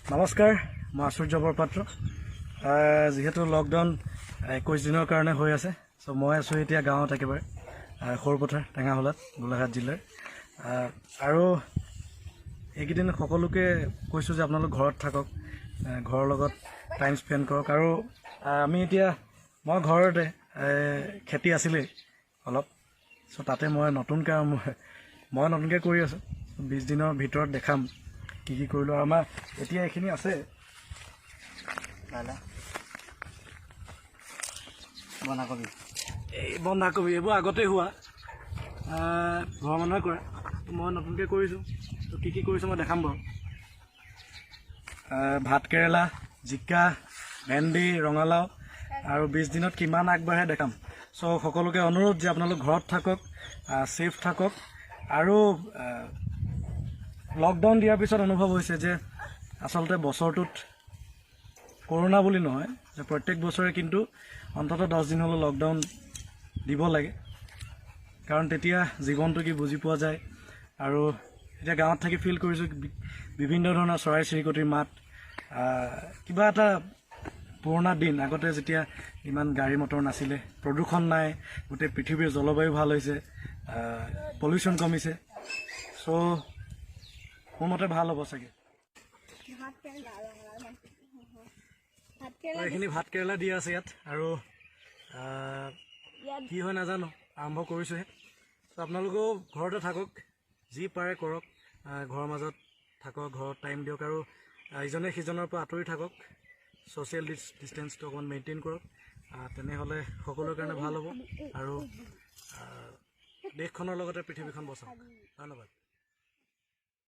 নমস্কাৰ, মই আশ্চৰ্য বৰপাত্ৰ। যেহেতু লকডাউন 21 দিনৰ কাৰণে হৈ আছে, চ' মই আছোঁ এতিয়া গাঁৱত একেবাৰে সৰুপথাৰ টেঙাহোলাত, গোলাঘাট জিলাৰ। আৰু এইকেইদিন সকলোকে কৈছোঁ যে আপোনালোক ঘৰত থাকক, ঘৰৰ লগত টাইম স্পেণ্ড কৰক। আৰু আমি এতিয়া মই ঘৰতে খেতি আছিলেই অলপ, চ' তাতে মই নতুনকৈ কৰি আছোঁ। 20 দিনৰ ভিতৰত দেখাম কি কৰিলোঁ। আৰু আমাৰ এতিয়া এইখিনি আছে বন্ধাকবি, এইবোৰ আগতে হোৱা ঘৰৰ মানুহে কৰে, মই নতুনকৈ কৰিছোঁ। তো কি কৰিছোঁ মই দেখাম বাৰু। ভাত কেৰেলা, জিকা, ভেন্দি, ৰঙালাও, আৰু 20 দিনত কিমান আগবাঢ়ে দেখাম। চ' সকলোকে অনুৰোধ যে আপোনালোক ঘৰত থাকক, ছেফ থাকক। আৰু লকডাউন দিয়াৰ পিছত অনুভৱ হৈছে যে আচলতে বছৰটোত কৰোণা বুলি নহয়, যে প্ৰত্যেক বছৰে কিন্তু অন্ততঃ 10 দিন হ'লেও লকডাউন দিব লাগে, কাৰণ তেতিয়া জীৱনটো কি বুজি পোৱা যায়। আৰু এতিয়া গাঁৱত থাকি ফিল কৰিছোঁ বিভিন্ন ধৰণৰ চৰাই চিৰিকটিৰ মাত, কিবা এটা পুৰণা দিন। আগতে যেতিয়া ইমান গাড়ী মটৰ নাছিলে, প্ৰদূষণ নাই, গোটেই পৃথিৱীৰ জলবায়ু ভাল হৈছে, পলিউশ্যন কমিছে। চ' মোৰ মতে ভাল হ'ব চাগে। এইখিনি ভাত কেৰেলা দি আছে ইয়াত, আৰু কি হয় নাজানো, আৰম্ভ কৰিছোঁহে। চ' আপোনালোকেও ঘৰতে থাকক, যি পাৰে কৰক, ঘৰৰ মাজত থাকক, ঘৰত টাইম দিয়ক, আৰু ইজনে সিজনৰ পৰা আঁতৰি থাকক। ছ'চিয়েল ডিষ্টেঞ্চটো অকণমান মেইনটেইন কৰক, তেনেহ'লে সকলোৰে কাৰণে ভাল হ'ব। আৰু দেশখনৰ লগতে পৃথিৱীখন বচাওক। ধন্যবাদ।